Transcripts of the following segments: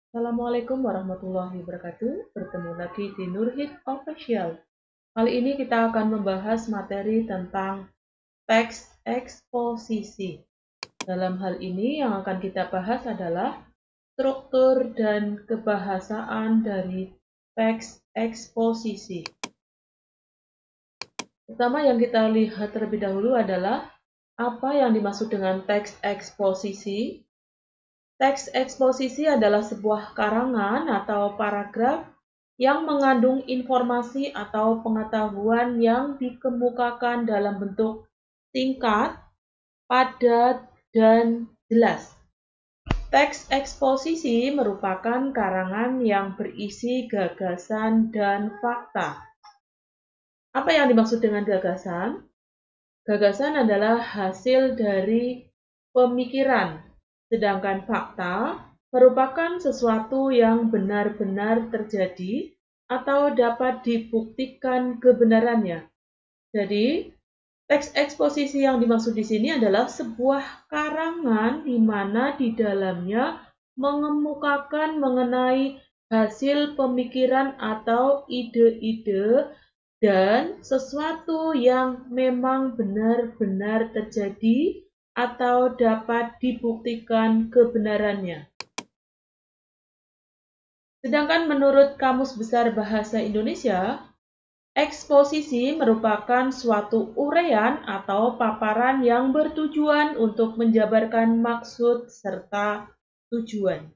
Assalamualaikum warahmatullahi wabarakatuh. Bertemu lagi di Nurhid Official. Kali ini kita akan membahas materi tentang teks eksposisi. Dalam hal ini yang akan kita bahas adalah struktur dan kebahasaan dari teks eksposisi. Pertama yang kita lihat terlebih dahulu adalah apa yang dimaksud dengan teks eksposisi. Teks eksposisi adalah sebuah karangan atau paragraf yang mengandung informasi atau pengetahuan yang dikemukakan dalam bentuk singkat, padat, dan jelas. Teks eksposisi merupakan karangan yang berisi gagasan dan fakta. Apa yang dimaksud dengan gagasan? Gagasan adalah hasil dari pemikiran. Sedangkan fakta merupakan sesuatu yang benar-benar terjadi atau dapat dibuktikan kebenarannya. Jadi, teks eksposisi yang dimaksud di sini adalah sebuah karangan di mana di dalamnya mengemukakan mengenai hasil pemikiran atau ide-ide dan sesuatu yang memang benar-benar terjadi atau dapat dibuktikan kebenarannya. Sedangkan menurut Kamus Besar Bahasa Indonesia, eksposisi merupakan suatu uraian atau paparan yang bertujuan untuk menjabarkan maksud serta tujuan.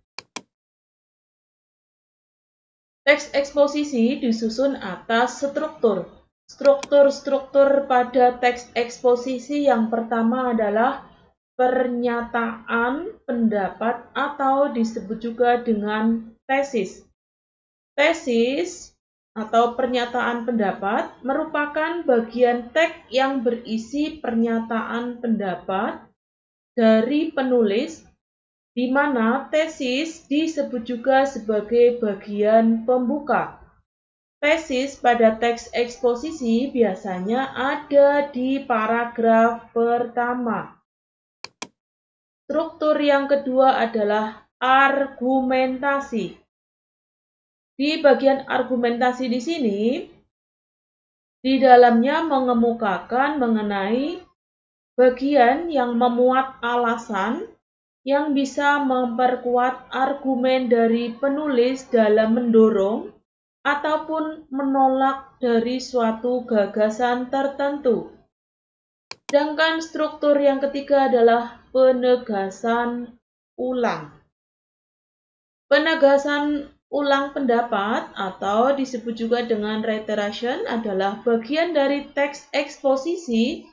Teks eksposisi disusun atas struktur. Struktur-struktur pada teks eksposisi yang pertama adalah pernyataan pendapat atau disebut juga dengan tesis. Tesis atau pernyataan pendapat merupakan bagian teks yang berisi pernyataan pendapat dari penulis, di mana tesis disebut juga sebagai bagian pembuka. Tesis pada teks eksposisi biasanya ada di paragraf pertama. Struktur yang kedua adalah argumentasi. Di bagian argumentasi di sini, di dalamnya mengemukakan mengenai bagian yang memuat alasan yang bisa memperkuat argumen dari penulis dalam mendorong ataupun menolak dari suatu gagasan tertentu. Sedangkan struktur yang ketiga adalah penegasan ulang. Penegasan ulang pendapat atau disebut juga dengan reiteration adalah bagian dari teks eksposisi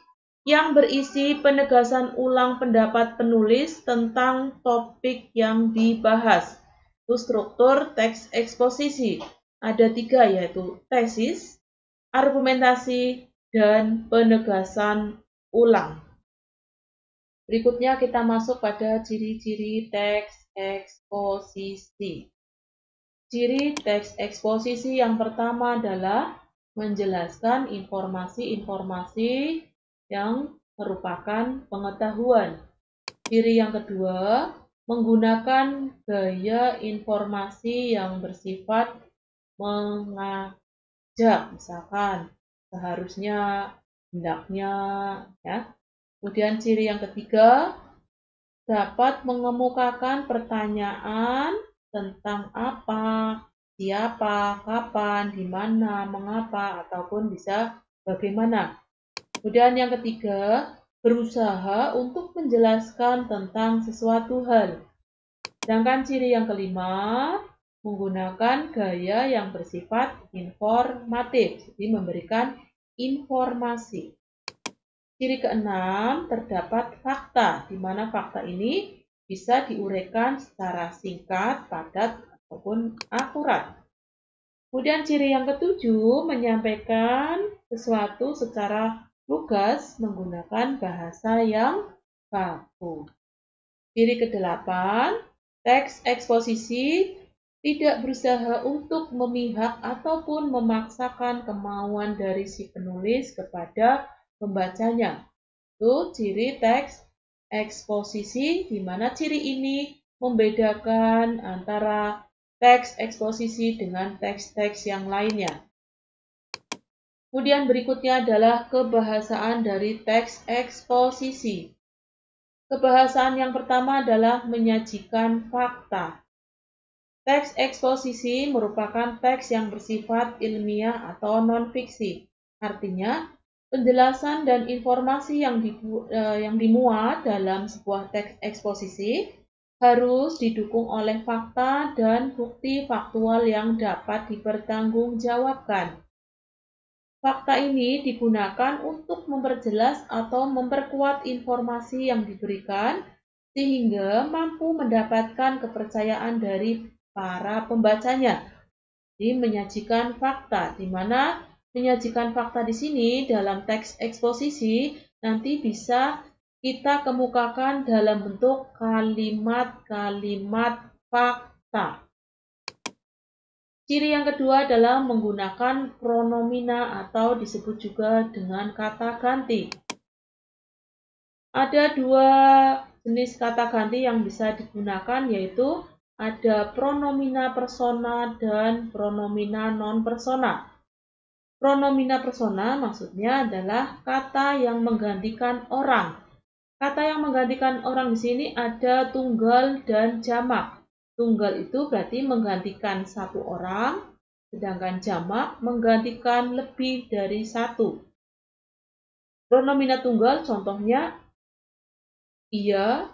yang berisi penegasan ulang pendapat penulis tentang topik yang dibahas. Itu struktur teks eksposisi. Ada 3 yaitu tesis, argumentasi, dan penegasan ulang. Berikutnya kita masuk pada ciri-ciri teks eksposisi. Ciri teks eksposisi yang pertama adalah menjelaskan informasi-informasi yang merupakan pengetahuan. Ciri yang kedua, menggunakan gaya informasi yang bersifat mengajak, misalkan seharusnya, hendaknya, ya. Kemudian ciri yang ketiga, dapat mengemukakan pertanyaan tentang apa, siapa, kapan, di mana, mengapa, ataupun bisa bagaimana. Kemudian yang ketiga, berusaha untuk menjelaskan tentang sesuatu hal. Sedangkan ciri yang kelima, menggunakan gaya yang bersifat informatif, jadi memberikan informasi. Ciri keenam, terdapat fakta, di mana fakta ini bisa diuraikan secara singkat, padat, ataupun akurat. Kemudian ciri yang ketujuh, menyampaikan sesuatu secara lugas menggunakan bahasa yang baku. Ciri kedelapan, teks eksposisi tidak berusaha untuk memihak ataupun memaksakan kemauan dari si penulis kepada pembacanya. Itu ciri teks eksposisi, di mana ciri ini membedakan antara teks eksposisi dengan teks-teks yang lainnya. Kemudian berikutnya adalah kebahasaan dari teks eksposisi. Kebahasaan yang pertama adalah menyajikan fakta. Teks eksposisi merupakan teks yang bersifat ilmiah atau non-fiksi. Artinya, penjelasan dan informasi yang dimuat dalam sebuah teks eksposisi harus didukung oleh fakta dan bukti faktual yang dapat dipertanggungjawabkan. Fakta ini digunakan untuk memperjelas atau memperkuat informasi yang diberikan sehingga mampu mendapatkan kepercayaan dari para pembacanya. Jadi menyajikan fakta, di mana menyajikan fakta di sini dalam teks eksposisi nanti bisa kita kemukakan dalam bentuk kalimat-kalimat fakta. Ciri yang kedua adalah menggunakan pronomina atau disebut juga dengan kata ganti. Ada dua jenis kata ganti yang bisa digunakan, yaitu ada pronomina persona dan pronomina non-persona. Pronomina persona maksudnya adalah kata yang menggantikan orang. Kata yang menggantikan orang di sini ada tunggal dan jamak. Tunggal itu berarti menggantikan satu orang, sedangkan jamak menggantikan lebih dari satu. Pronomina tunggal contohnya ia,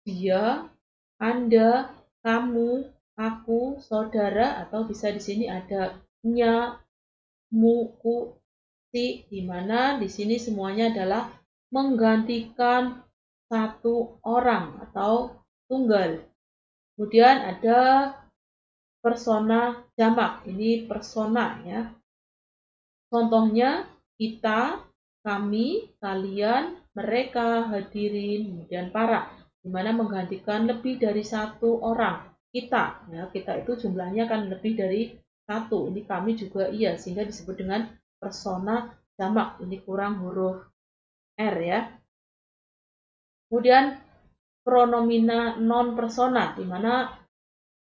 dia, Anda, kamu, aku, saudara, atau bisa di sini ada nya, mu, ku, si, di mana di sini semuanya adalah menggantikan satu orang atau tunggal. Kemudian ada persona jamak, ini persona ya. Contohnya kita, kami, kalian, mereka, hadirin, kemudian para, di mana menggantikan lebih dari satu orang. Kita, ya, kita itu jumlahnya kan lebih dari satu. Ini kami juga iya, sehingga disebut dengan persona jamak. Ini kurang huruf R ya. Kemudian pronomina non persona, di mana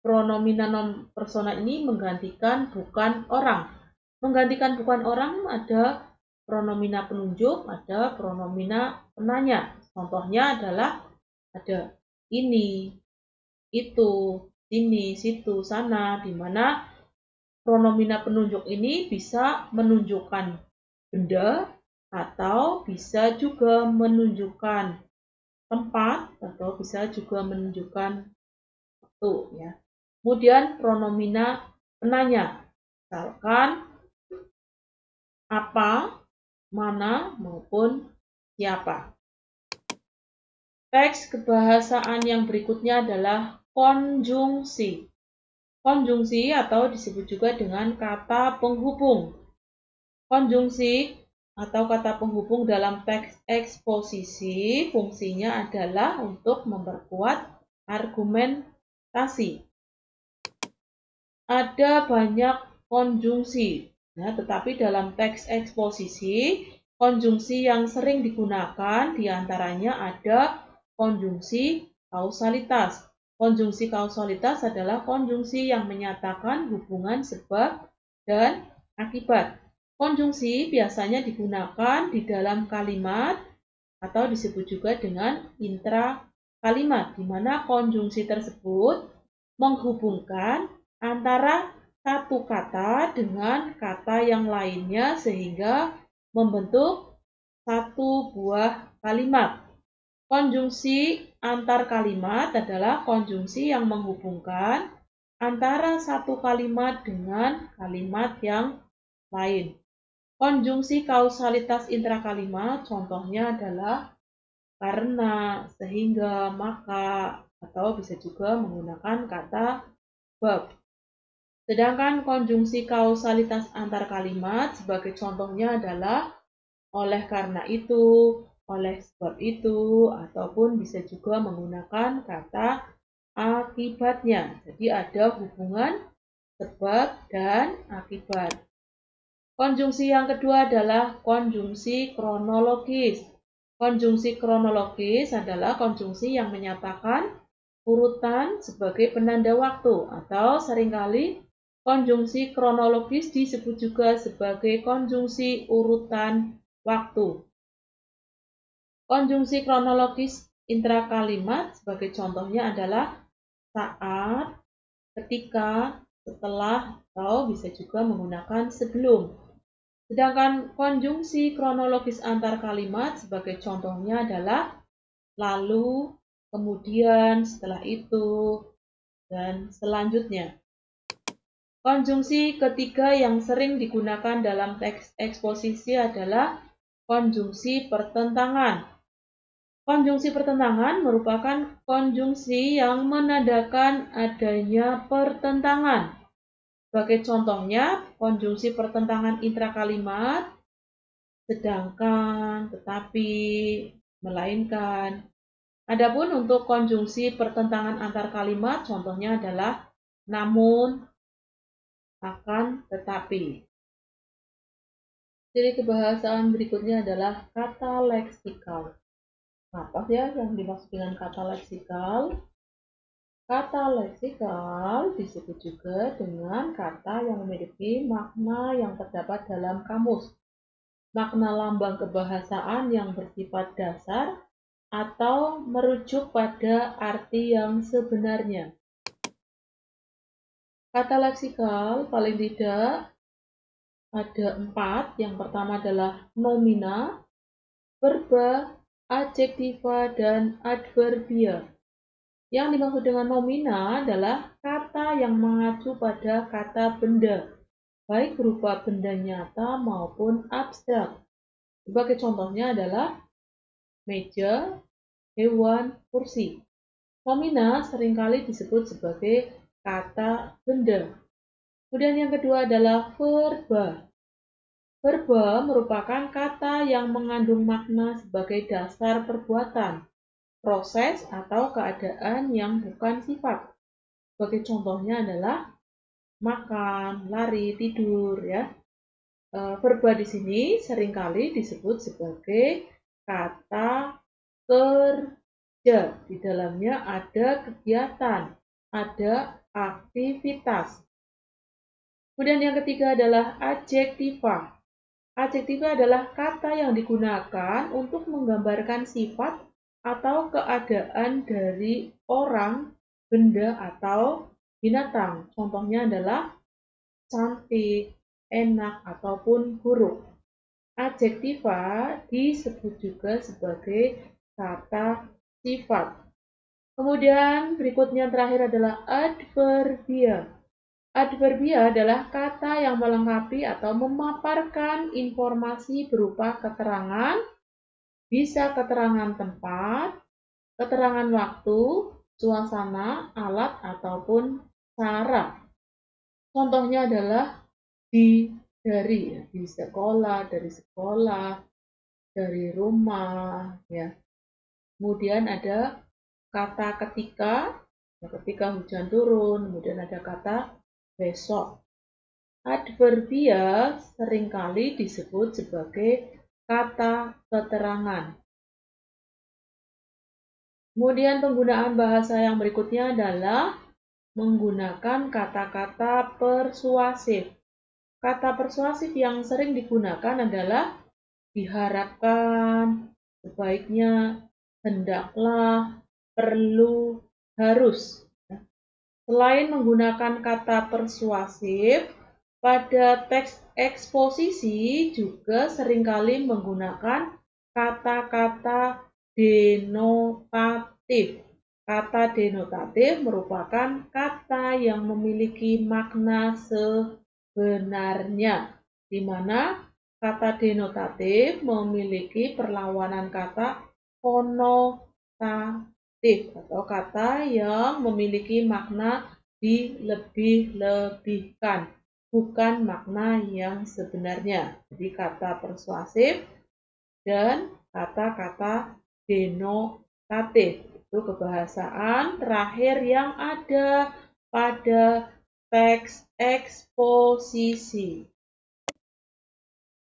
pronomina non persona ini menggantikan bukan orang. Menggantikan bukan orang ada pronomina penunjuk, ada pronomina penanya. Contohnya adalah ada ini, itu, sini, situ, sana, di mana pronomina penunjuk ini bisa menunjukkan benda atau bisa juga menunjukkan tempat atau bisa juga menunjukkan waktu ya. Kemudian pronomina penanya, misalkan apa, mana, maupun siapa. Teks kebahasaan yang berikutnya adalah konjungsi. Konjungsi atau disebut juga dengan kata penghubung. Konjungsi atau kata penghubung dalam teks eksposisi fungsinya adalah untuk memperkuat argumentasi. Ada banyak konjungsi, ya, tetapi dalam teks eksposisi, konjungsi yang sering digunakan diantaranya ada konjungsi kausalitas. Konjungsi kausalitas adalah konjungsi yang menyatakan hubungan sebab dan akibat. Konjungsi biasanya digunakan di dalam kalimat atau disebut juga dengan intra kalimat, di mana konjungsi tersebut menghubungkan antara satu kata dengan kata yang lainnya sehingga membentuk satu buah kalimat. Konjungsi antar kalimat adalah konjungsi yang menghubungkan antara satu kalimat dengan kalimat yang lain. Konjungsi kausalitas intrakalimat contohnya adalah karena, sehingga, maka, atau bisa juga menggunakan kata bab. Sedangkan konjungsi kausalitas antar kalimat sebagai contohnya adalah oleh karena itu, oleh sebab itu, ataupun bisa juga menggunakan kata akibatnya. Jadi ada hubungan sebab dan akibat. Konjungsi yang kedua adalah konjungsi kronologis. Konjungsi kronologis adalah konjungsi yang menyatakan urutan sebagai penanda waktu, atau seringkali konjungsi kronologis disebut juga sebagai konjungsi urutan waktu. Konjungsi kronologis intrakalimat sebagai contohnya adalah saat, ketika, setelah, atau bisa juga menggunakan sebelum. Sedangkan konjungsi kronologis antar kalimat sebagai contohnya adalah lalu, kemudian, setelah itu, dan selanjutnya. Konjungsi ketiga yang sering digunakan dalam teks eksposisi adalah konjungsi pertentangan. Konjungsi pertentangan merupakan konjungsi yang menandakan adanya pertentangan. Sebagai contohnya, konjungsi pertentangan intrakalimat, sedangkan, tetapi, melainkan. Adapun untuk konjungsi pertentangan antar kalimat, contohnya adalah namun, akan, tetapi. Ciri kebahasaan berikutnya adalah kata leksikal. Apa ya yang dimaksud dengan kata leksikal? Kata leksikal disebut juga dengan kata yang memiliki makna yang terdapat dalam kamus, makna lambang kebahasaan yang bersifat dasar, atau merujuk pada arti yang sebenarnya. Kata leksikal paling tidak ada 4. Yang pertama adalah nomina, verba, adjektiva, dan adverbia. Yang dimaksud dengan nomina adalah kata yang mengacu pada kata benda, baik berupa benda nyata maupun abstrak. Sebagai contohnya adalah meja, hewan, kursi. Nomina seringkali disebut sebagai kata benda. Kemudian yang kedua adalah verba. Verba merupakan kata yang mengandung makna sebagai dasar perbuatan, proses, atau keadaan yang bukan sifat. Sebagai contohnya adalah makan, lari, tidur, ya. Verba di sini seringkali disebut sebagai kata kerja. Di dalamnya ada kegiatan, ada aktivitas. Kemudian yang ketiga adalah adjektiva. Adjektiva adalah kata yang digunakan untuk menggambarkan sifat atau keadaan dari orang, benda, atau binatang. Contohnya adalah cantik, enak, ataupun buruk. Adjektiva disebut juga sebagai kata sifat. Kemudian berikutnya terakhir adalah adverbia. Adverbia adalah kata yang melengkapi atau memaparkan informasi berupa keterangan, bisa keterangan tempat, keterangan waktu, suasana, alat, ataupun cara. Contohnya adalah dari sekolah, dari rumah, ya. Kemudian ada kata ketika hujan turun, kemudian ada kata besok. Adverbia seringkali disebut sebagai kata keterangan. Kemudian penggunaan bahasa yang berikutnya adalah menggunakan kata-kata persuasif. Kata persuasif yang sering digunakan adalah diharapkan, sebaiknya, hendaklah, perlu, harus. Selain menggunakan kata persuasif, pada teks eksposisi juga seringkali menggunakan kata-kata denotatif. Kata denotatif merupakan kata yang memiliki makna sebenarnya, di mana kata denotatif memiliki perlawanan kata konotatif atau kata yang memiliki makna dilebih-lebihkan, bukan makna yang sebenarnya. Jadi kata persuasif dan kata-kata denotatif. Itu kebahasaan terakhir yang ada pada teks eksposisi.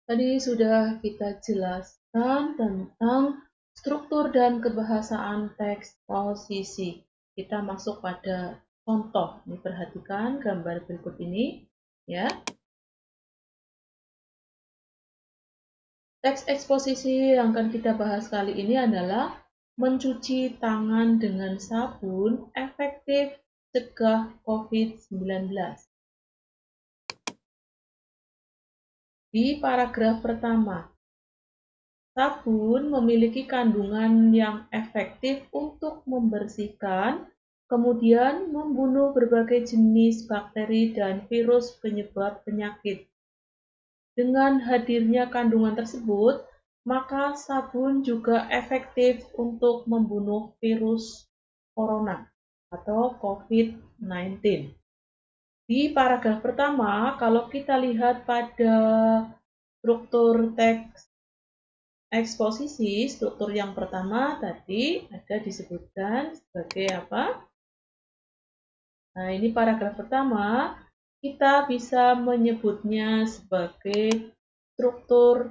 Tadi sudah kita jelaskan tentang struktur dan kebahasaan teks eksposisi. Kita masuk pada contoh. Ini perhatikan gambar berikut ini, ya. Teks eksposisi yang akan kita bahas kali ini adalah mencuci tangan dengan sabun efektif cegah COVID-19. Di paragraf pertama, sabun memiliki kandungan yang efektif untuk membersihkan, kemudian membunuh berbagai jenis bakteri dan virus penyebab penyakit. Dengan hadirnya kandungan tersebut, maka sabun juga efektif untuk membunuh virus corona atau COVID-19. Di paragraf pertama, kalau kita lihat pada struktur teks eksposisi, struktur yang pertama tadi ada disebutkan sebagai apa? Nah, ini paragraf pertama, kita bisa menyebutnya sebagai struktur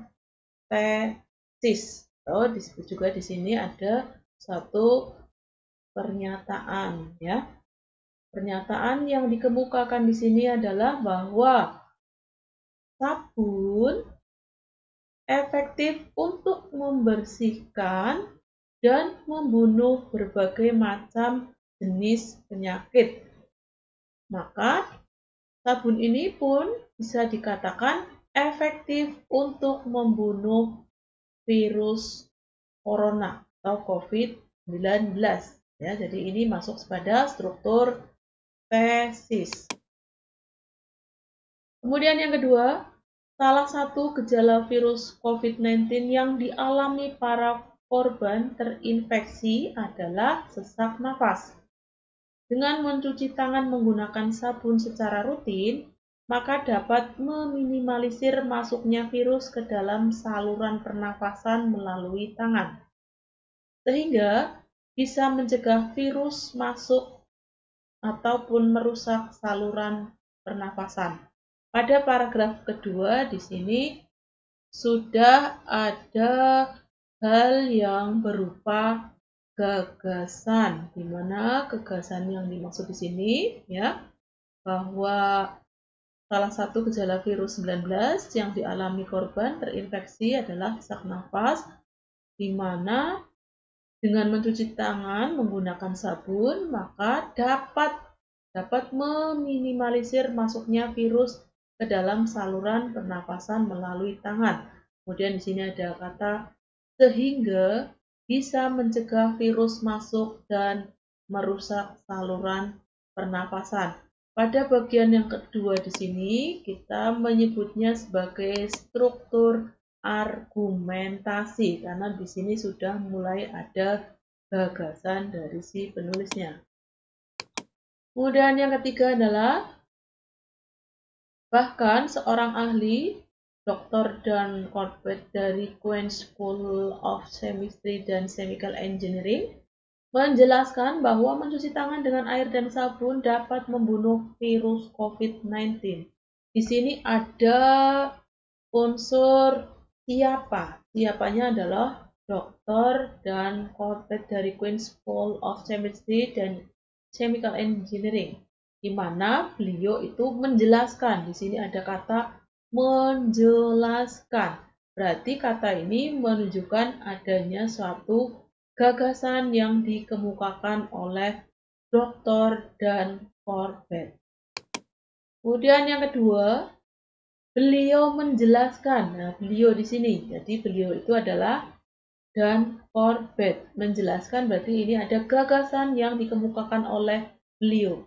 tesis. Atau disebut juga di sini ada satu pernyataan, ya. Pernyataan yang dikemukakan di sini adalah bahwa sabun efektif untuk membersihkan dan membunuh berbagai macam jenis penyakit. Maka sabun ini pun bisa dikatakan efektif untuk membunuh virus corona atau COVID-19. Ya, jadi ini masuk pada struktur tesis. Kemudian yang kedua, salah satu gejala virus COVID-19 yang dialami para korban terinfeksi adalah sesak nafas. Dengan mencuci tangan menggunakan sabun secara rutin, maka dapat meminimalisir masuknya virus ke dalam saluran pernafasan melalui tangan, sehingga bisa mencegah virus masuk ataupun merusak saluran pernafasan. Pada paragraf kedua di sini sudah ada hal yang berupa gagasan, di mana gagasan yang dimaksud di sini ya bahwa salah satu gejala virus 19 yang dialami korban terinfeksi adalah sesak nafas, di mana dengan mencuci tangan menggunakan sabun maka dapat meminimalisir masuknya virus ke dalam saluran pernafasan melalui tangan. Kemudian di sini ada kata sehingga bisa mencegah virus masuk dan merusak saluran pernafasan. Pada bagian yang kedua di sini kita menyebutnya sebagai struktur argumentasi karena di sini sudah mulai ada gagasan dari si penulisnya. Kemudian yang ketiga adalah bahkan seorang ahli, Dr. Dan Corbett dari Queen School of Chemistry dan Chemical Engineering, menjelaskan bahwa mencuci tangan dengan air dan sabun dapat membunuh virus COVID-19. Di sini ada unsur siapa. Siapanya adalah Dr. Dan Corbett dari Queen School of Chemistry dan Chemical Engineering, di mana beliau itu menjelaskan. Di sini ada kata menjelaskan. Berarti kata ini menunjukkan adanya suatu gagasan yang dikemukakan oleh Dr. Dan Corbett. Kemudian yang kedua, beliau menjelaskan. Nah, beliau di sini. Jadi beliau itu adalah Dan Corbett. Menjelaskan berarti ini ada gagasan yang dikemukakan oleh beliau.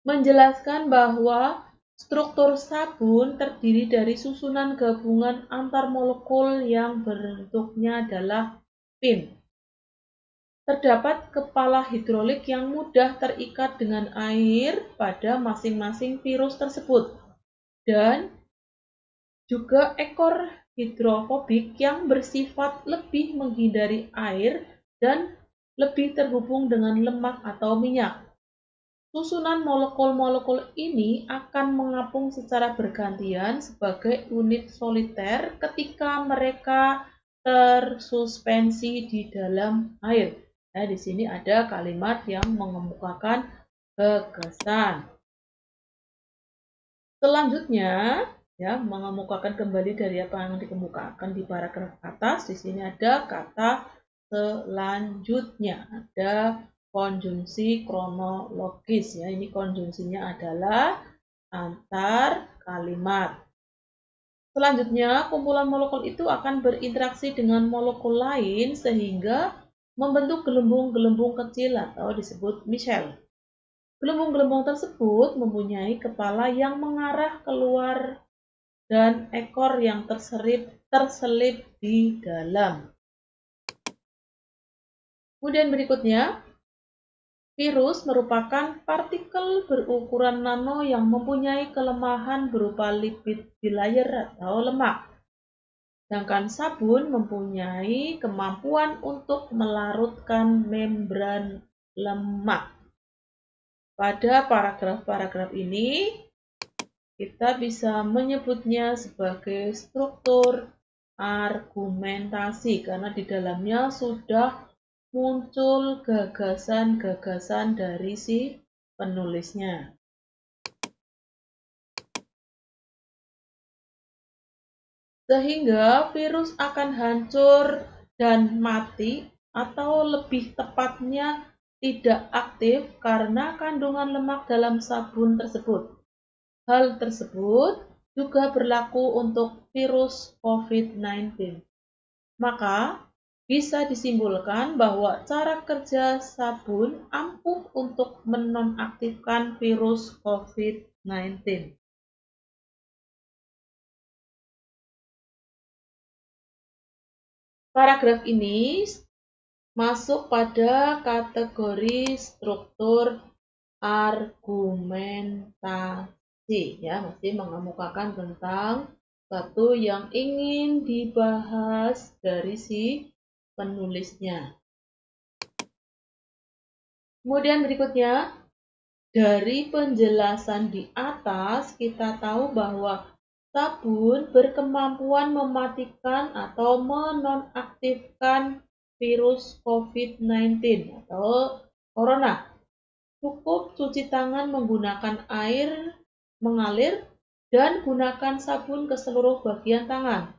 Menjelaskan bahwa struktur sabun terdiri dari susunan gabungan antar molekul yang bentuknya adalah pin. Terdapat kepala hidrolik yang mudah terikat dengan air pada masing-masing virus tersebut. Dan juga ekor hidrofobik yang bersifat lebih menghindari air dan lebih terhubung dengan lemak atau minyak. Susunan molekul-molekul ini akan mengapung secara bergantian sebagai unit soliter ketika mereka tersuspensi di dalam air. Nah, di sini ada kalimat yang mengemukakan gagasan. Selanjutnya, ya, mengemukakan kembali dari apa yang dikemukakan di paragraf atas. Di sini ada kata selanjutnya, ada konjungsi kronologis, ya. Ini konjungsinya adalah antar kalimat. Selanjutnya, kumpulan molekul itu akan berinteraksi dengan molekul lain sehingga membentuk gelembung-gelembung kecil atau disebut micelle. Gelembung-gelembung tersebut mempunyai kepala yang mengarah keluar dan ekor yang terselip di dalam. Kemudian berikutnya, virus merupakan partikel berukuran nano yang mempunyai kelemahan berupa lipid bilayer atau lemak. Sedangkan sabun mempunyai kemampuan untuk melarutkan membran lemak. Pada paragraf-paragraf ini, kita bisa menyebutnya sebagai struktur argumentasi karena di dalamnya sudah muncul gagasan-gagasan dari si penulisnya. Sehingga virus akan hancur dan mati, atau lebih tepatnya tidak aktif karena kandungan lemak dalam sabun tersebut. Hal tersebut juga berlaku untuk virus COVID-19. Maka, bisa disimpulkan bahwa cara kerja sabun ampuh untuk menonaktifkan virus COVID-19. Paragraf ini masuk pada kategori struktur argumentasi, ya, masih mengemukakan tentang satu yang ingin dibahas dari si penulisnya. Kemudian berikutnya, dari penjelasan di atas kita tahu bahwa sabun berkemampuan mematikan atau menonaktifkan virus COVID-19 atau corona. Cukup cuci tangan menggunakan air mengalir dan gunakan sabun ke seluruh bagian tangan.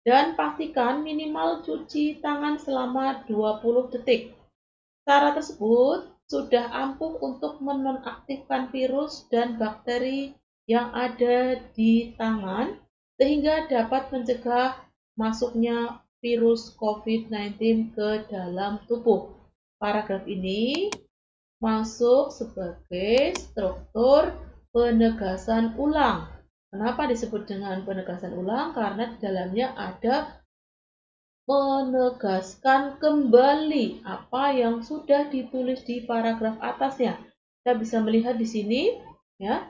Dan pastikan minimal cuci tangan selama 20 detik. Cara tersebut sudah ampuh untuk menonaktifkan virus dan bakteri yang ada di tangan sehingga dapat mencegah masuknya virus COVID-19 ke dalam tubuh. Paragraf ini masuk sebagai struktur penegasan ulang. Kenapa disebut dengan penegasan ulang? Karena di dalamnya ada menegaskan kembali apa yang sudah ditulis di paragraf atasnya. Kita bisa melihat di sini, ya,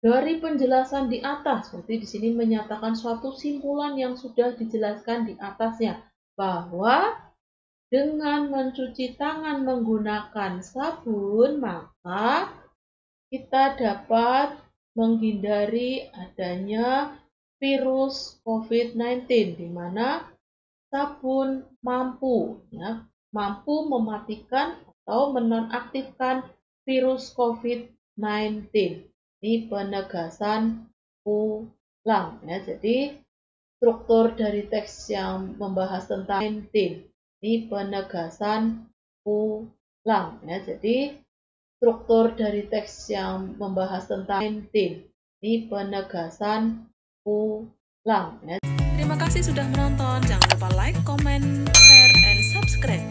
dari penjelasan di atas, seperti di sini menyatakan suatu simpulan yang sudah dijelaskan di atasnya, bahwa dengan mencuci tangan menggunakan sabun, maka kita dapat menghindari adanya virus COVID-19, di mana sabun mampu mematikan atau menonaktifkan virus COVID-19. Ini penegasan ulang, ya. Jadi struktur dari teks yang membahas tentang 19. Ini penegasan ulang, ya. Jadi struktur dari teks yang membahas tentang 19. Ini penegasan ulang, ya. Terima kasih sudah menonton. Jangan lupa like, comment, share, and subscribe.